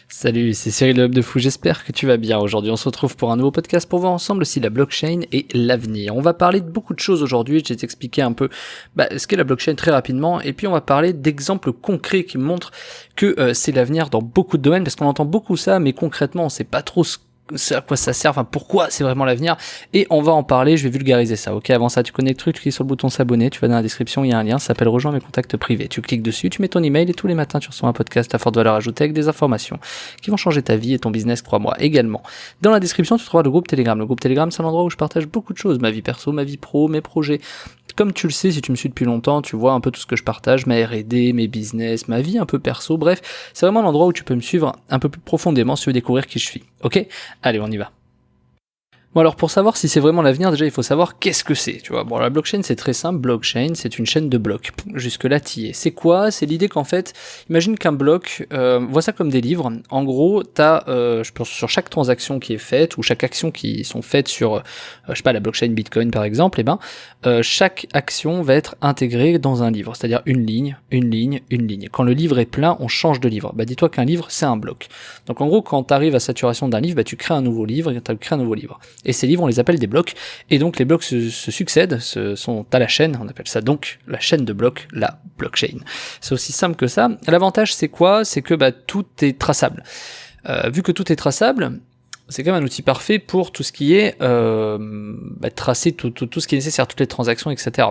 Salut, c'est Cyril le Hub de Fou, j'espère que tu vas bien. Aujourd'hui, on se retrouve pour un nouveau podcast pour voir ensemble si la blockchain et l'avenir. On va parler de beaucoup de choses aujourd'hui, je vais t'expliquer un peu ce qu'est la blockchain très rapidement, et puis on va parler d'exemples concrets qui montrent que c'est l'avenir dans beaucoup de domaines, parce qu'on entend beaucoup ça, mais concrètement, on sait pas trop à quoi ça sert, enfin pourquoi c'est vraiment l'avenir, et on va en parler, je vais vulgariser ça, ok. Avant ça, tu connais le truc, tu cliques sur le bouton s'abonner, tu vas dans la description, il y a un lien, ça s'appelle rejoins mes contacts privés, tu cliques dessus, tu mets ton email et tous les matins tu reçois un podcast à forte valeur ajoutée avec des informations qui vont changer ta vie et ton business, crois-moi. Également, dans la description, tu trouveras le groupe Telegram. Le groupe Telegram, c'est l'endroit où je partage beaucoup de choses, ma vie perso, ma vie pro, mes projets. Comme tu le sais, si tu me suis depuis longtemps, tu vois un peu tout ce que je partage, ma R&D, mes business, ma vie un peu perso, bref, c'est vraiment l'endroit où tu peux me suivre un peu plus profondément si tu veux découvrir qui je suis, ok. Allez, on y va. Bon, alors pour savoir si c'est vraiment l'avenir, déjà il faut savoir qu'est-ce que c'est, tu vois. Bon, la blockchain c'est très simple, blockchain c'est une chaîne de blocs. Jusque là t'y es. C'est quoi? C'est l'idée qu'en fait, imagine qu'un bloc, vois ça comme des livres. En gros, t'as, je pense sur chaque transaction qui est faite ou chaque action qui sont faites sur, je sais pas, la blockchain Bitcoin par exemple, chaque action va être intégrée dans un livre, c'est-à-dire une ligne, une ligne, une ligne. Quand le livre est plein, on change de livre. Dis-toi qu'un livre c'est un bloc. Donc en gros, quand t'arrives à saturation d'un livre, tu crées un nouveau livre et tu crées un nouveau livre. Et ces livres, on les appelle des blocs, et donc les blocs se succèdent, sont à la chaîne, on appelle ça donc la chaîne de blocs, la blockchain. C'est aussi simple que ça. L'avantage c'est quoi? C'est que tout est traçable. Vu que tout est traçable, c'est quand même un outil parfait pour tout ce qui est tracer tout ce qui est nécessaire, toutes les transactions, etc.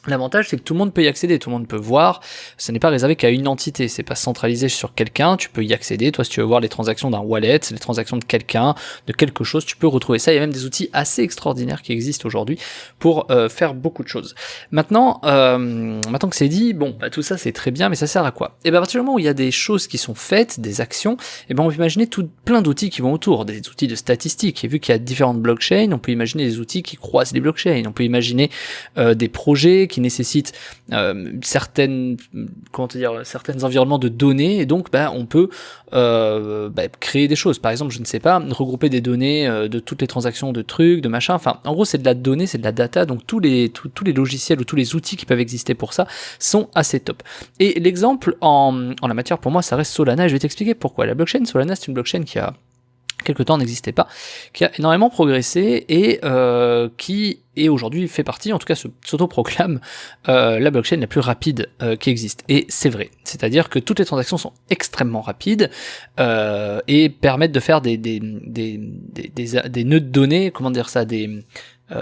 L'avantage, c'est que tout le monde peut y accéder, tout le monde peut voir, ce n'est pas réservé qu'à une entité, c'est pas centralisé sur quelqu'un, tu peux y accéder, toi si tu veux voir les transactions d'un wallet, les transactions de quelqu'un, de quelque chose, tu peux retrouver ça, il y a même des outils assez extraordinaires qui existent aujourd'hui pour faire beaucoup de choses. Maintenant que c'est dit, tout ça c'est très bien, mais ça sert à quoi? Et à partir du moment où il y a des choses qui sont faites, des actions, on peut imaginer plein d'outils qui vont autour, des outils de statistiques, et vu qu'il y a différentes blockchains, on peut imaginer des outils qui croisent les blockchains, on peut imaginer des projets qui nécessitent certains environnements de données, et donc on peut créer des choses. Par exemple, je ne sais pas, regrouper des données de toutes les transactions de trucs, de machin, enfin en gros c'est de la donnée, c'est de la data, donc tous les logiciels ou tous les outils qui peuvent exister pour ça sont assez top. Et l'exemple en la matière pour moi ça reste Solana, et je vais t'expliquer pourquoi. La blockchain Solana, c'est une blockchain qui a quelque temps n'existait pas, qui a énormément progressé et qui est aujourd'hui fait partie, en tout cas s'autoproclame la blockchain la plus rapide qui existe. Et c'est vrai, c'est-à-dire que toutes les transactions sont extrêmement rapides et permettent de faire des nœuds de données,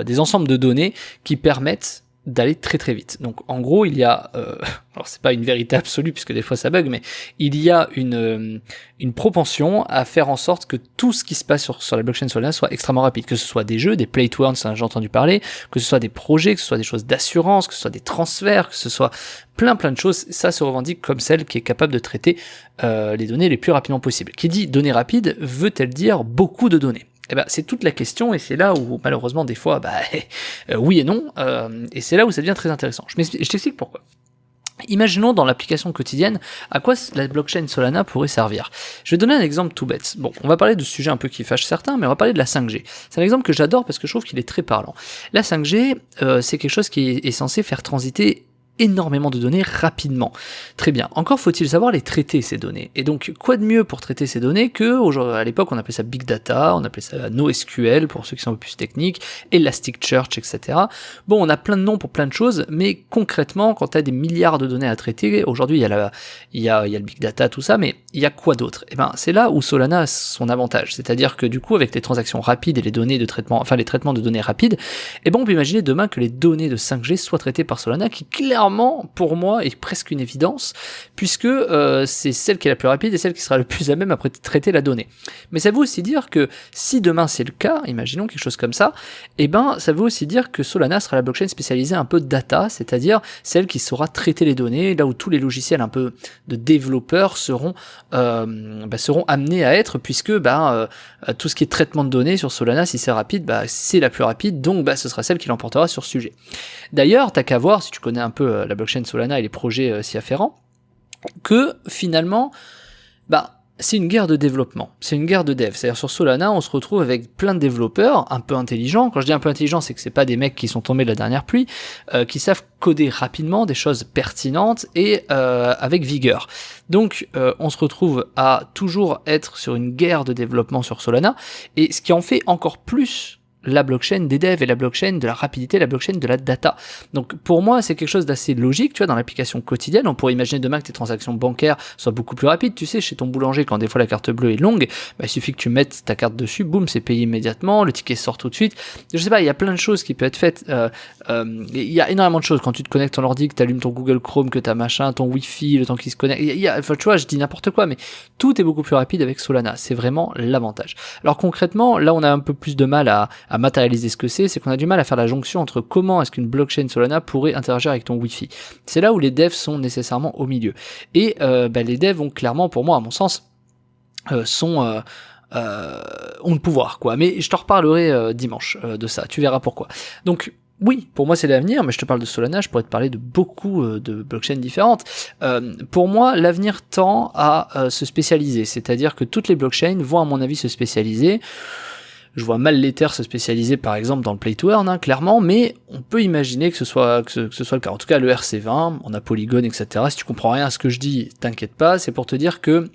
des ensembles de données qui permettent d'aller très très vite. Donc en gros il y a, alors c'est pas une vérité absolue puisque des fois ça bug, mais il y a une propension à faire en sorte que tout ce qui se passe sur la blockchain Solana soit extrêmement rapide, que ce soit des jeux, des play to earn, ça j'ai entendu parler, que ce soit des projets, que ce soit des choses d'assurance, que ce soit des transferts, que ce soit plein de choses, ça se revendique comme celle qui est capable de traiter les données les plus rapidement possible. Qui dit données rapides, veut-elle dire beaucoup de données? C'est toute la question, et c'est là où malheureusement des fois oui et non, et c'est là où ça devient très intéressant. Je t'explique pourquoi. Imaginons dans l'application quotidienne à quoi la blockchain Solana pourrait servir. Je vais donner un exemple tout bête. Bon, on va parler de sujets un peu qui fâchent certains, mais on va parler de la 5G. C'est un exemple que j'adore parce que je trouve qu'il est très parlant. La 5G, c'est quelque chose qui est censé faire transiter énormément de données rapidement. Très bien. Encore faut-il savoir les traiter, ces données. Et donc, quoi de mieux pour traiter ces données que, à l'époque, on appelait ça Big Data, on appelait ça NoSQL pour ceux qui sont un peu plus techniques, Elasticsearch, etc. Bon, on a plein de noms pour plein de choses, mais concrètement, quand tu as des milliards de données à traiter, aujourd'hui, il y a le Big Data, tout ça, mais il y a quoi d'autre? C'est là où Solana a son avantage. C'est-à-dire que, du coup, avec les transactions rapides et les données de traitement, enfin, les traitements de données rapides, on peut imaginer demain que les données de 5G soient traitées par Solana, qui clairement, pour moi, est presque une évidence, puisque c'est celle qui est la plus rapide et celle qui sera le plus à même à traiter la donnée. Mais ça veut aussi dire que si demain c'est le cas, imaginons quelque chose comme ça, ça veut aussi dire que Solana sera la blockchain spécialisée un peu data, c'est-à-dire celle qui saura traiter les données, là où tous les logiciels un peu de développeurs seront amenés à être, puisque tout ce qui est traitement de données sur Solana, si c'est rapide, c'est la plus rapide, donc ce sera celle qui l'emportera sur ce sujet. D'ailleurs, t'as qu'à voir, si tu connais un peu la blockchain Solana et les projets s'y afférents, que finalement, c'est une guerre de développement, c'est une guerre de dev. C'est-à-dire sur Solana, on se retrouve avec plein de développeurs un peu intelligents. Quand je dis un peu intelligents, c'est que c'est pas des mecs qui sont tombés de la dernière pluie, qui savent coder rapidement des choses pertinentes et avec vigueur. Donc on se retrouve à toujours être sur une guerre de développement sur Solana, et ce qui en fait encore plus la blockchain des devs et la blockchain de la rapidité, la blockchain de la data. Donc pour moi, c'est quelque chose d'assez logique, tu vois, dans l'application quotidienne. On pourrait imaginer demain que tes transactions bancaires soient beaucoup plus rapides. Tu sais, chez ton boulanger, quand des fois la carte bleue est longue, bah, il suffit que tu mettes ta carte dessus, boum, c'est payé immédiatement, le ticket sort tout de suite. Je sais pas, il y a plein de choses qui peuvent être faites. Il y a énormément de choses. Quand tu te connectes ton ordi, que tu allumes ton Google Chrome, que tu as machin, ton Wi-Fi, le temps qui se connecte. Enfin, tu vois, je dis n'importe quoi, mais tout est beaucoup plus rapide avec Solana. C'est vraiment l'avantage. Alors concrètement, là, on a un peu plus de mal à matérialiser ce que c'est qu'on a du mal à faire la jonction entre comment est-ce qu'une blockchain Solana pourrait interagir avec ton Wi-Fi. C'est là où les devs sont nécessairement au milieu. Et les devs ont clairement, pour moi, à mon sens, ont le pouvoir, quoi. Mais je te reparlerai dimanche de ça, tu verras pourquoi. Donc, oui, pour moi c'est l'avenir, mais je te parle de Solana, je pourrais te parler de beaucoup de blockchains différentes. Pour moi, l'avenir tend à se spécialiser, c'est-à-dire que toutes les blockchains vont à mon avis se spécialiser. Je vois mal l'Ether se spécialiser par exemple dans le play to earn, hein, clairement, mais on peut imaginer que ce soit le cas. En tout cas, le RC20, on a Polygon, etc. Si tu comprends rien à ce que je dis, t'inquiète pas, c'est pour te dire que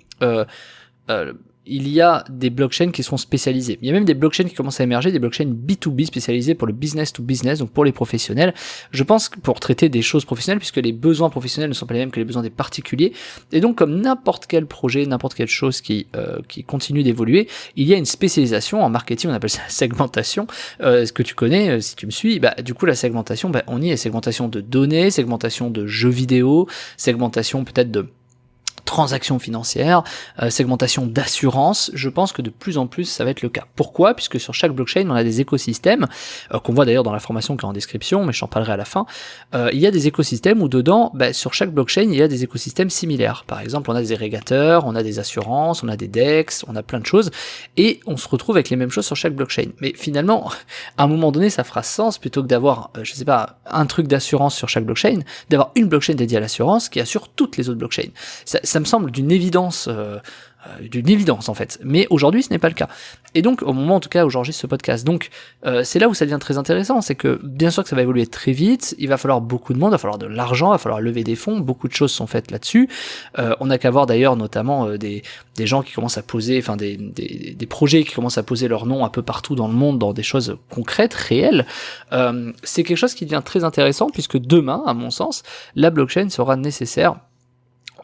il y a des blockchains qui sont spécialisées. Il y a même des blockchains qui commencent à émerger, des blockchains B2B spécialisées pour le business to business, donc pour les professionnels. Je pense que pour traiter des choses professionnelles, puisque les besoins professionnels ne sont pas les mêmes que les besoins des particuliers. Et donc, comme n'importe quel projet, n'importe quelle chose qui continue d'évoluer, il y a une spécialisation. En marketing, on appelle ça segmentation. Ce que tu connais, si tu me suis, du coup, la segmentation, on y est. Segmentation de données, segmentation de jeux vidéo, segmentation peut-être de transactions financières, segmentation d'assurance. Je pense que de plus en plus ça va être le cas. Pourquoi ? Puisque sur chaque blockchain on a des écosystèmes qu'on voit d'ailleurs dans la formation qui est en description, mais j'en parlerai à la fin. Il y a des écosystèmes où dedans, sur chaque blockchain il y a des écosystèmes similaires. Par exemple, on a des agrégateurs, on a des assurances, on a des DEX, on a plein de choses, et on se retrouve avec les mêmes choses sur chaque blockchain. Mais finalement, à un moment donné, ça fera sens, plutôt que d'avoir, un truc d'assurance sur chaque blockchain, d'avoir une blockchain dédiée à l'assurance qui assure toutes les autres blockchains. Ça me semble d'une évidence en fait, mais aujourd'hui ce n'est pas le cas. Et donc au moment en tout cas où j'enregistre ce podcast, donc c'est là où ça devient très intéressant, c'est que bien sûr que ça va évoluer très vite, il va falloir beaucoup de monde, il va falloir de l'argent, il va falloir lever des fonds, beaucoup de choses sont faites là-dessus. On n'a qu'à voir d'ailleurs notamment des gens qui commencent à poser, des projets qui commencent à poser leur nom un peu partout dans le monde dans des choses concrètes, réelles. C'est quelque chose qui devient très intéressant puisque demain, à mon sens, la blockchain sera nécessaire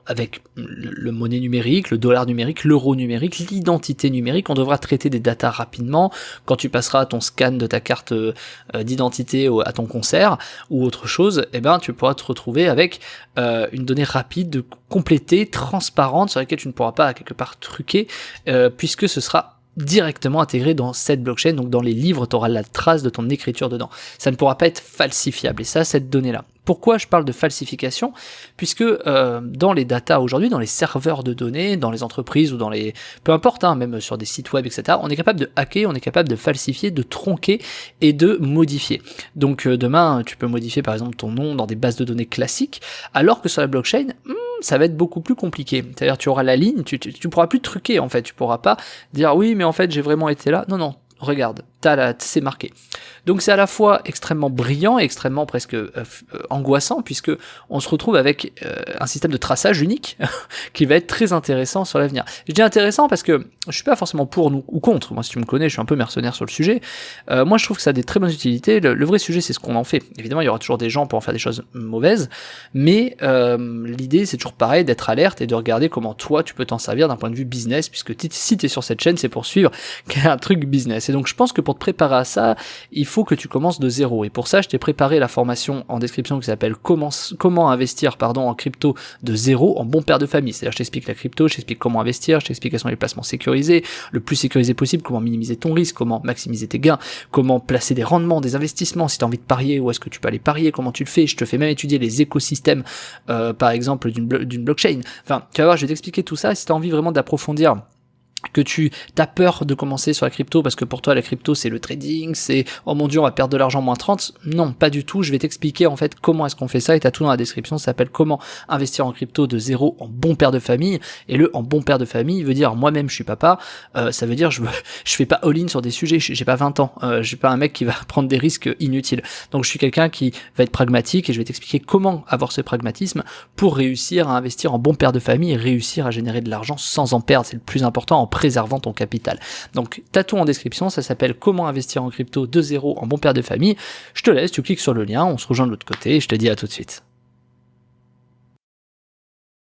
avec le monnaie numérique, le dollar numérique, l'euro numérique, l'identité numérique. On devra traiter des datas rapidement. Quand tu passeras ton scan de ta carte d'identité à ton concert ou autre chose, tu pourras te retrouver avec une donnée rapide, complétée, transparente, sur laquelle tu ne pourras pas quelque part truquer, puisque ce sera directement intégré dans cette blockchain, donc dans les livres, tu auras la trace de ton écriture dedans. Ça ne pourra pas être falsifiable, et ça, cette donnée-là. Pourquoi je parle de falsification ? Puisque dans les datas aujourd'hui, dans les serveurs de données, dans les entreprises ou dans les... peu importe, même sur des sites web, etc., on est capable de hacker, on est capable de falsifier, de tronquer et de modifier. Donc demain, tu peux modifier par exemple ton nom dans des bases de données classiques, alors que sur la blockchain, ça va être beaucoup plus compliqué. C'est-à-dire tu auras la ligne, tu pourras plus truquer en fait, tu pourras pas dire oui mais en fait j'ai vraiment été là. Non, regarde, c'est marqué. Donc c'est à la fois extrêmement brillant et extrêmement presque angoissant, puisque on se retrouve avec un système de traçage unique qui va être très intéressant sur l'avenir. Je dis intéressant parce que je suis pas forcément pour ou contre. Moi, si tu me connais, je suis un peu mercenaire sur le sujet. Moi, je trouve que ça a des très bonnes utilités. Le vrai sujet, c'est ce qu'on en fait. Évidemment, il y aura toujours des gens pour en faire des choses mauvaises, mais l'idée, c'est toujours pareil, d'être alerte et de regarder comment toi, tu peux t'en servir d'un point de vue business, puisque si t'es sur cette chaîne, c'est pour suivre un truc business. Et donc, je pense que pour te préparer à ça, il faut que tu commences de zéro. Et pour ça, je t'ai préparé la formation en description qui s'appelle comment investir en crypto de zéro en bon père de famille. C'est-à-dire, je t'explique la crypto, je t'explique comment investir, je t'explique quels sont les placements sécurisés, le plus sécurisé possible, comment minimiser ton risque, comment maximiser tes gains, comment placer des rendements, des investissements, si tu as envie de parier, où est-ce que tu peux aller parier, comment tu le fais. Je te fais même étudier les écosystèmes, par exemple, d'une blockchain. Enfin, tu vas voir, je vais t'expliquer tout ça, si tu as envie vraiment d'approfondir, que tu as peur de commencer sur la crypto parce que pour toi la crypto c'est le trading, c'est oh mon dieu on va perdre de l'argent -30, non pas du tout, je vais t'expliquer en fait comment est-ce qu'on fait ça et t'as tout dans la description, ça s'appelle comment investir en crypto de zéro en bon père de famille, et le en bon père de famille veut dire moi-même je suis papa, ça veut dire je fais pas all-in sur des sujets, j'ai pas 20 ans, je suis pas un mec qui va prendre des risques inutiles, donc je suis quelqu'un qui va être pragmatique et je vais t'expliquer comment avoir ce pragmatisme pour réussir à investir en bon père de famille et réussir à générer de l'argent sans en perdre, c'est le plus important, en préservant ton capital. Donc t'as tout en description, ça s'appelle comment investir en crypto de zéro en bon père de famille. Je te laisse, tu cliques sur le lien, on se rejoint de l'autre côté et je te dis à tout de suite.